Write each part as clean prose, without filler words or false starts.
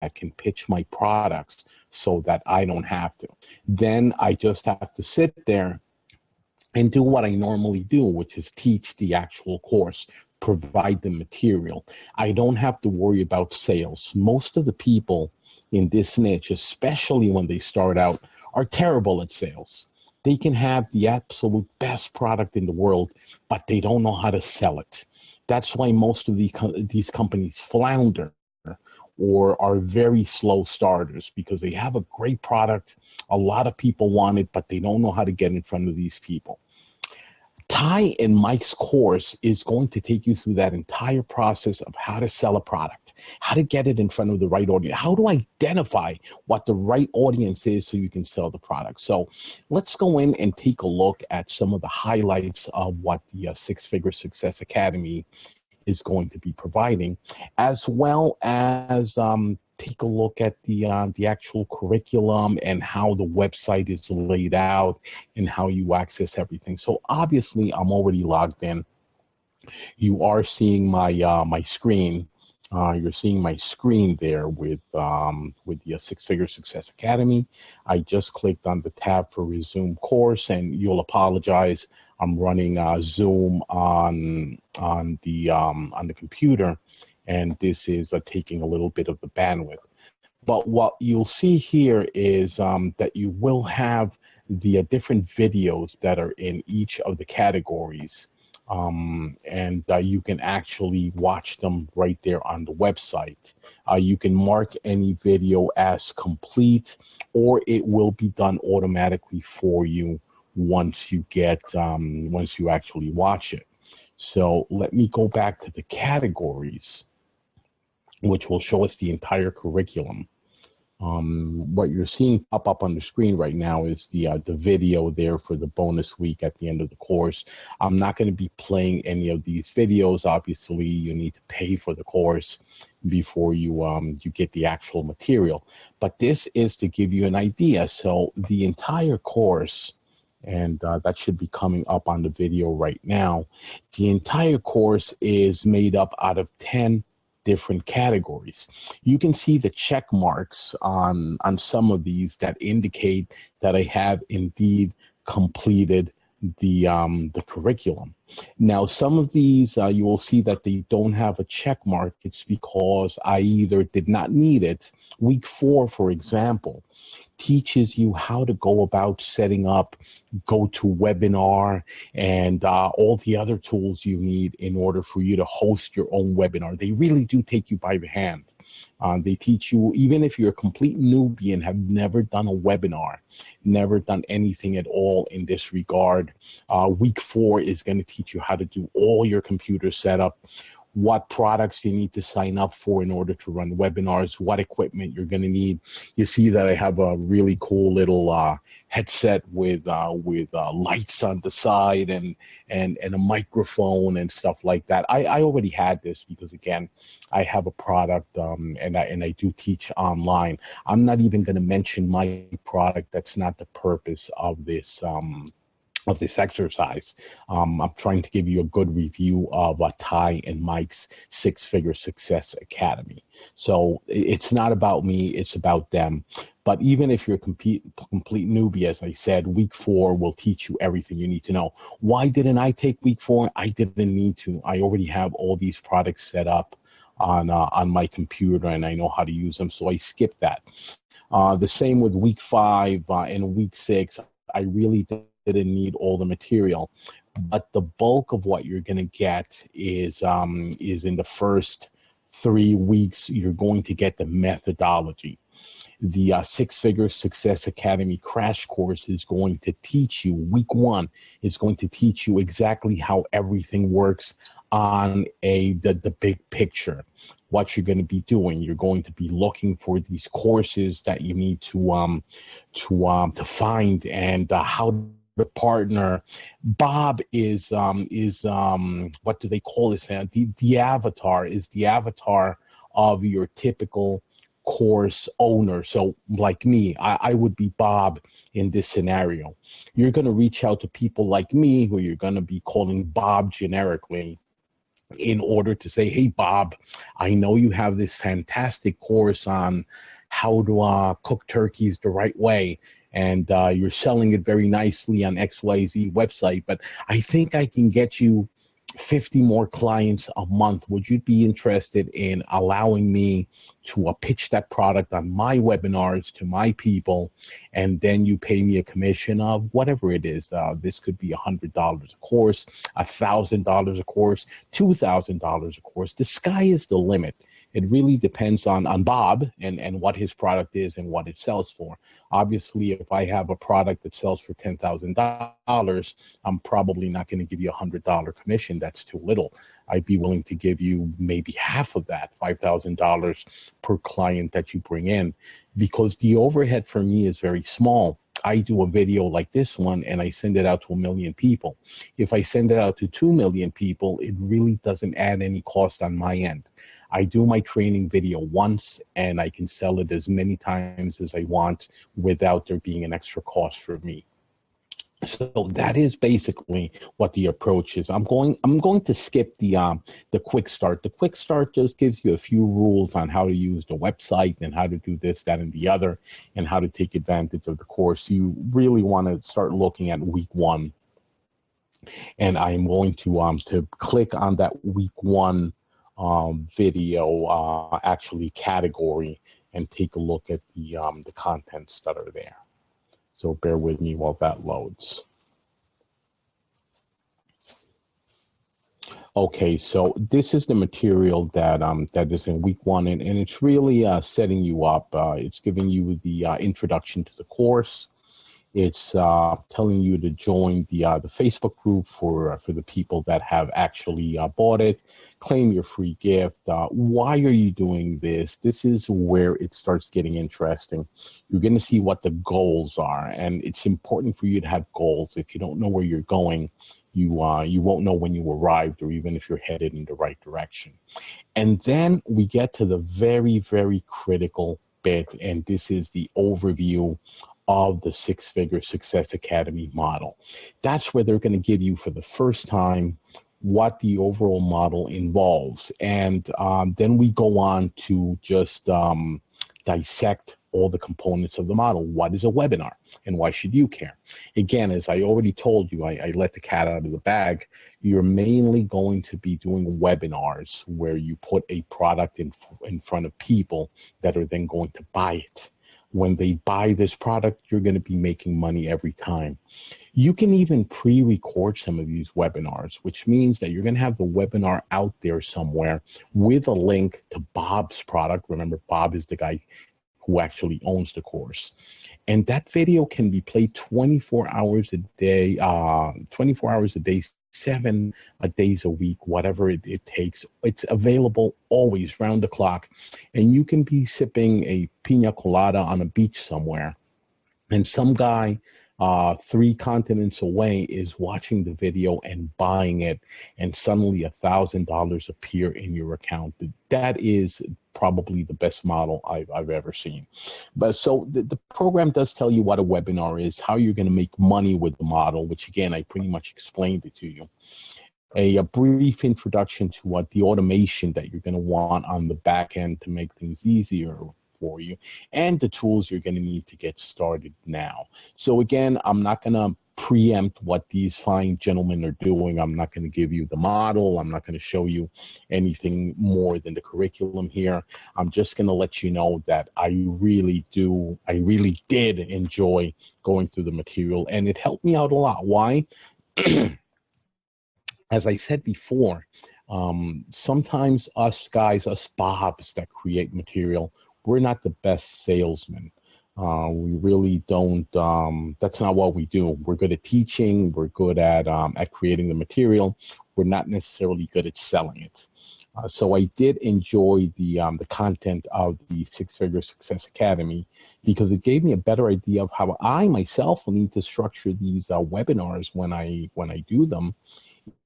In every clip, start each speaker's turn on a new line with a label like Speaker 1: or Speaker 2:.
Speaker 1: can pitch my products so that I don't have to. Then I just have to sit there and do what I normally do, which is teach the actual course, provide the material. I don't have to worry about sales. Most of the people in this niche, especially when they start out, are terrible at sales. They can have the absolute best product in the world, but they don't know how to sell it. That's why most of these companies flounder or are very slow starters, because they have a great product, a lot of people want it, but they don't know how to get in front of these people. Ty and Mike's course is going to take you through that entire process of how to sell a product, how to get it in front of the right audience, how to identify what the right audience is so you can sell the product. So let's go in and take a look at some of the highlights of what the Six Figure Success Academy is going to be providing, as well as take a look at the actual curriculum and how the website is laid out and how you access everything. So obviously, I'm already logged in. You are seeing my my screen. You're seeing my screen there with the Six Figure Success Academy. I just clicked on the tab for Resume Course, and you'll apologize. I'm running Zoom on the computer, and this is taking a little bit of the bandwidth. But what you'll see here is that you will have the different videos that are in each of the categories. And you can actually watch them right there on the website. You can mark any video as complete, or it will be done automatically for you once you actually watch it. So let me go back to the categories, which will show us the entire curriculum. What you're seeing pop up on the screen right now is the video there for the bonus week at the end of the course. I'm not going to be playing any of these videos. Obviously, you need to pay for the course before you get the actual material. But this is to give you an idea. So the entire course, and that should be coming up on the video right now, the entire course is made up out of 10 different categories. You can see the check marks on some of these that indicate that I have indeed completed the curriculum. Now, some of these you will see that they don't have a check mark. It's because I either did not need it. Week 4, for example, teaches you how to go about setting up GoToWebinar and all the other tools you need in order for you to host your own webinar. They really do take you by the hand. They teach you, even if you're a complete newbie and have never done a webinar, never done anything at all in this regard, week 4 is going to teach you how to do all your computer setup, what products you need to sign up for in order to run webinars, what equipment you're going to need. You see that I have a really cool little headset with lights on the side and a microphone and stuff like that. I already had this because, again, I have a product and I do teach online. I'm not even going to mention my product. That's not the purpose of this exercise. I'm trying to give you a good review of Ty and Mike's Six Figure Success Academy. So it's not about me, it's about them. But even if you're a complete newbie, as I said, week 4 will teach you everything you need to know. Why didn't I take week 4? I didn't need to. I already have all these products set up on my computer, and I know how to use them, so I skipped that. The same with week 5 and week 6. I really didn't need all the material, but the bulk of what you're going to get is in the first 3 weeks. You're going to get the methodology. The Six Figure Success Academy crash course is going to teach you, week 1 is going to teach you exactly how everything works on the big picture. What you're going to be doing, you're going to be looking for these courses that you need to find, and how the partner. Bob is what do they call this? The avatar is the avatar of your typical course owner. So like me, I would be Bob in this scenario. You're going to reach out to people like me, who you're going to be calling Bob generically, in order to say, hey, Bob, I know you have this fantastic course on how to cook turkeys the right way, and you're selling it very nicely on XYZ website, but I think I can get you 50 more clients a month. Would you be interested in allowing me to pitch that product on my webinars to my people, and then you pay me a commission of whatever it is? This could be $100 a course, $1,000 a course, $2,000 a course. The sky is the limit. It really depends on Bob and what his product is and what it sells for. Obviously, if I have a product that sells for $10,000, I'm probably not going to give you a $100 commission. That's too little. I'd be willing to give you maybe half of that, $5,000 per client that you bring in, because the overhead for me is very small. I do a video like this one and I send it out to 1 million people. If I send it out to 2 million people, it really doesn't add any cost on my end. I do my training video once and I can sell it as many times as I want without there being an extra cost for me. So that is basically what the approach is. I'm going to skip the quick start. The quick start just gives you a few rules on how to use the website and how to do this, that, and the other, and how to take advantage of the course. You really want to start looking at week 1, and I'm going to click on that week 1 video actually category and take a look at the contents that are there. So bear with me while that loads. Okay, so this is the material that that is in week 1, and it's really setting you up. It's giving you the introduction to the course. It's telling you to join the Facebook group for the people that have actually bought it. Claim your free gift. Why are you doing this? This is where it starts getting interesting. You're going to see what the goals are, and it's important for you to have goals. If you don't know where you're going, you won't know when you arrived, or even if you're headed in the right direction. And then we get to the very, very critical bit, and this is the overview of the Six-Figure Success Academy model. That's where they're going to give you for the first time what the overall model involves. And then we go on to just dissect all the components of the model. What is a webinar and why should you care? Again, as I already told you, I let the cat out of the bag. You're mainly going to be doing webinars where you put a product in front of people that are then going to buy it. When they buy this product, you're going to be making money every time. You can even pre-record some of these webinars, which means that you're going to have the webinar out there somewhere with a link to Bob's product. Remember, Bob is the guy who actually owns the course. And that video can be played 24 hours a day, 7 days a week, whatever it takes. It's available always round the clock. And you can be sipping a pina colada on a beach somewhere, and some guy 3 continents away is watching the video and buying it, and suddenly $1,000 appear in your account. That is probably the best model I've ever seen. But so the program does tell you what a webinar is, how you're going to make money with the model, which again, I pretty much explained it to you. A brief introduction to what the automation that you're going to want on the back end to make things easier for you, and the tools you're going to need to get started now. So again, I'm not going to preempt what these fine gentlemen are doing. I'm not going to give you the model. I'm not going to show you anything more than the curriculum here. I'm just going to let you know that I really did enjoy going through the material, and it helped me out a lot. Why? As I said before, sometimes us Bobs that create material, we're not the best salesmen. We really don't, that's not what we do. We're good at teaching. We're good at creating the material. We're not necessarily good at selling it. So I did enjoy the content of the Six-Figure Success Academy, because it gave me a better idea of how I myself will need to structure these webinars when I do them,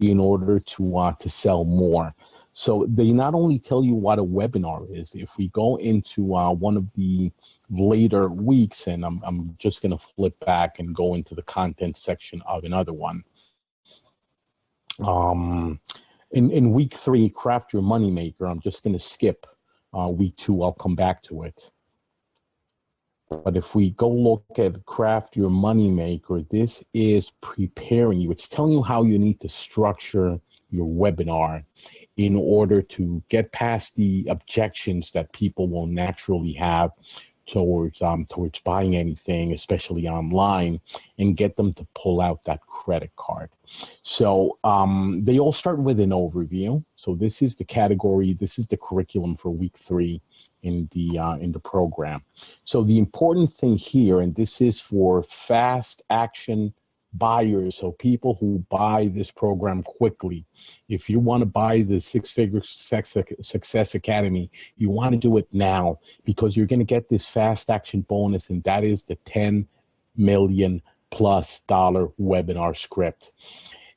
Speaker 1: in order to sell more. So they not only tell you what a webinar is. If we go into one of the later weeks, and I'm just going to flip back and go into the content section of another one. In week 3, craft your moneymaker. I'm just going to skip week 2. I'll come back to it. But if we go look at craft your moneymaker, this is preparing you. It's telling you how you need to structure your webinar in order to get past the objections that people will naturally have towards buying anything, especially online, and get them to pull out that credit card. So they all start with an overview. So this is the category, this is the curriculum for week 3 in the program. So the important thing here, and this is for fast action buyers, so people who buy this program quickly. If you want to buy the Six-Figure Success Academy, you want to do it now, because you're going to get this fast action bonus, and that is the $10 million+ webinar script.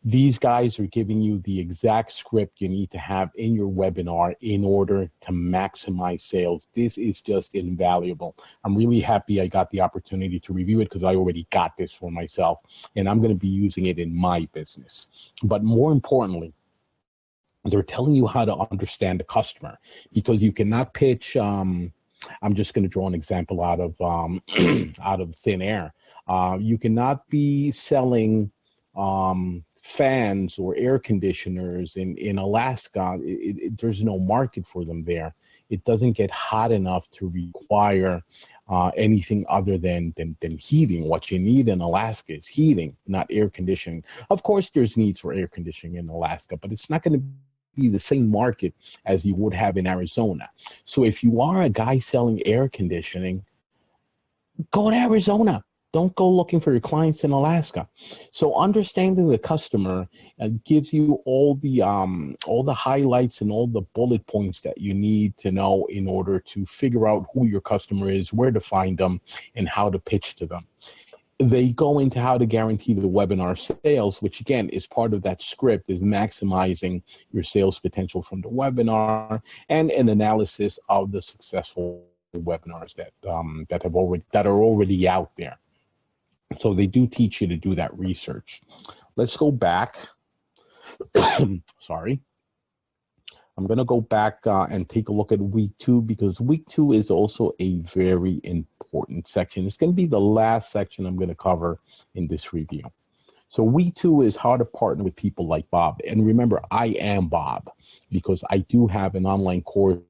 Speaker 1: These guys are giving you the exact script you need to have in your webinar in order to maximize sales. This is just invaluable. I'm really happy I got the opportunity to review it, because I already got this for myself, and I'm going to be using it in my business. But more importantly, they're telling you how to understand the customer, because you cannot pitch. I'm just going to draw an example out of out of thin air. You cannot be selling fans or air conditioners in Alaska. There's no market for them there. It doesn't get hot enough to require anything other than heating. What you need in Alaska is heating, not air conditioning. Of course, there's needs for air conditioning in Alaska, but it's not going to be the same market as you would have in Arizona. So if you are a guy selling air conditioning, go to Arizona. Don't go looking for your clients in Alaska. So understanding the customer gives you all the highlights and all the bullet points that you need to know in order to figure out who your customer is, where to find them, and how to pitch to them. They go into how to guarantee the webinar sales, which again is part of that script, is maximizing your sales potential from the webinar, and an analysis of the successful webinars that are already out there. So they do teach you to do that research. Let's go back. Sorry. I'm going to go back and take a look at week 2, because week 2 is also a very important section. It's going to be the last section I'm going to cover in this review. So week 2 is how to partner with people like Bob. And remember, I am Bob, because I do have an online course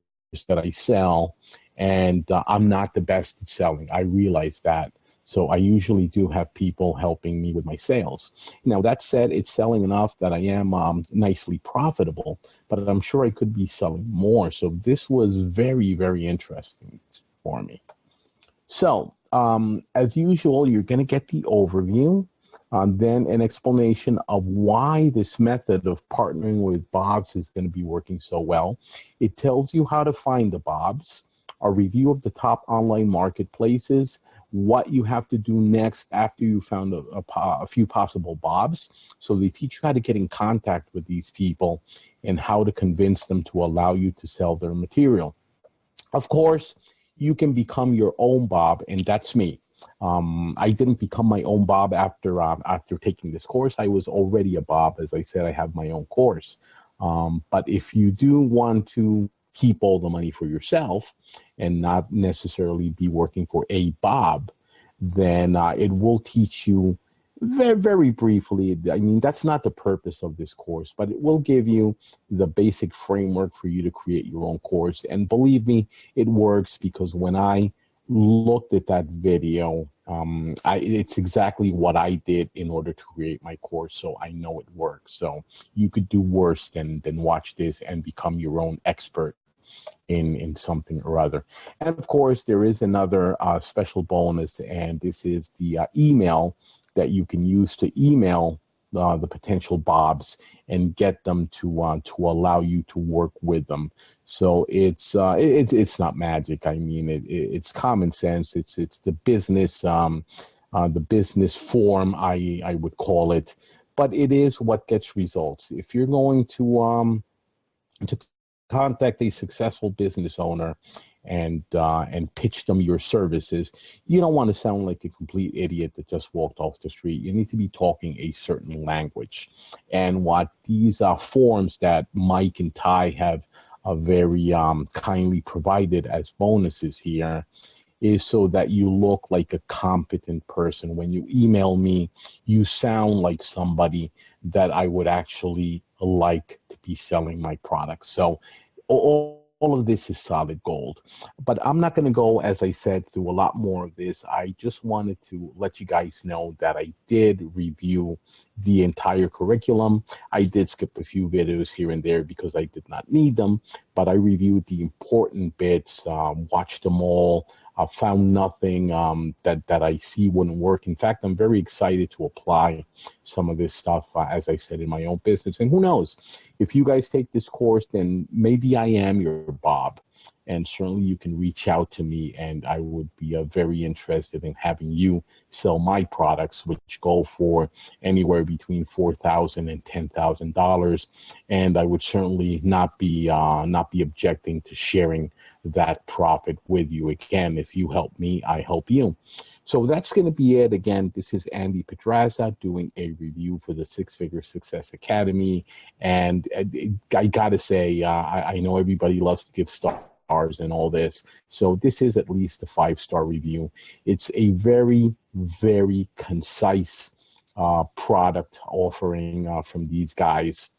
Speaker 1: that I sell, and I'm not the best at selling. I realize that. So I usually do have people helping me with my sales. Now, that said, it's selling enough that I am nicely profitable, but I'm sure I could be selling more. So this was very, very interesting for me. So as usual, you're going to get the overview, then an explanation of why this method of partnering with Bobs is going to be working so well. It tells you how to find the Bobs, a review of the top online marketplaces, what you have to do next after you found a few possible Bobs. So they teach you how to get in contact with these people and how to convince them to allow you to sell their material. Of course, you can become your own Bob, and that's me. I didn't become my own Bob after taking this course. I was already a Bob. As I said, I have my own course. But if you do want to keep all the money for yourself and not necessarily be working for a Bob, then it will teach you very, very briefly. I mean, that's not the purpose of this course, but it will give you the basic framework for you to create your own course. And believe me, it works, because when I looked at that video, it's exactly what I did in order to create my course, so I know it works. So you could do worse than watch this and become your own expert in something or other. And of course, there is another special bonus, and this is the email that you can use to email the potential Bobs and get them to allow you to work with them. So it's not magic. I mean, it's common sense. It's the business form, I would call it, but it is what gets results. If you're going to contact a successful business owner and pitch them your services, you don't want to sound like a complete idiot that just walked off the street. You need to be talking a certain language. And what these forms that Mike and Ty have very kindly provided as bonuses here is so that you look like a competent person. When you email me, you sound like somebody that I would actually like to be selling my products. So all of this is solid gold. But I'm not going to go, as I said, through a lot more of this. I just wanted to let you guys know that I did review the entire curriculum. I did skip a few videos here and there because I did not need them, but I reviewed the important bits, watched them all. I found nothing that I see wouldn't work. In fact, I'm very excited to apply some of this stuff, as I said, in my own business. And who knows, if you guys take this course, then maybe I am your Bob. And certainly you can reach out to me, and I would be very interested in having you sell my products, which go for anywhere between $4,000 and $10,000. And I would certainly not be objecting to sharing that profit with you. Again, if you help me, I help you. So that's going to be it. Again, this is Andy Pedraza doing a review for the Six Figure Success Academy. And I got to say, I know everybody loves to give stars and all this. So this is at least a 5-star review. It's a very, very concise product offering from these guys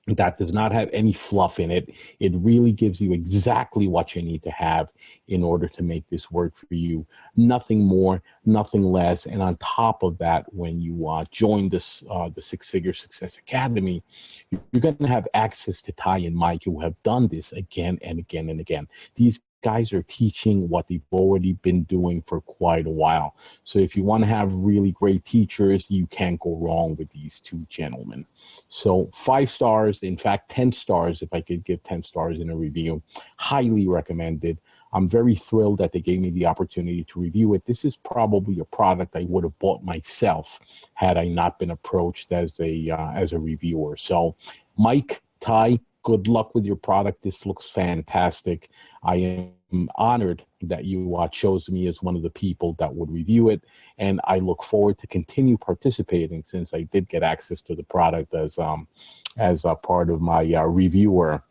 Speaker 1: that does not have any fluff in it. It really gives you exactly what you need to have in order to make this work for you. Nothing more, nothing less. And on top of that, when you join this the Six Figure Success Academy, you're going to have access to Ty and Mike, who have done this again and again and again. These guys are teaching what they've already been doing for quite a while. So if you want to have really great teachers, you can't go wrong with these two gentlemen. So 5 stars, in fact, 10 stars, if I could give 10 stars in a review, highly recommended. I'm very thrilled that they gave me the opportunity to review it. This is probably a product I would have bought myself had I not been approached as a reviewer. So Mike, Ty, good luck with your product. This looks fantastic. I am honored that you chose me as one of the people that would review it, and I look forward to continue participating since I did get access to the product as a part of my reviewer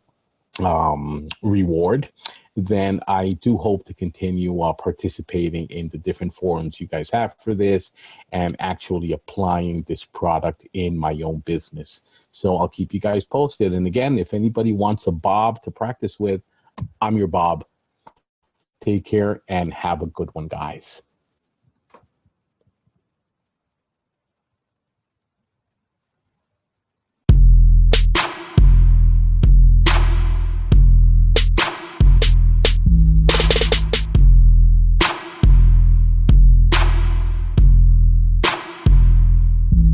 Speaker 1: reward. Then I do hope to continue participating in the different forums you guys have for this and actually applying this product in my own business. So I'll keep you guys posted. And again, if anybody wants a Bob to practice with, I'm your Bob. Take care and have a good one, guys.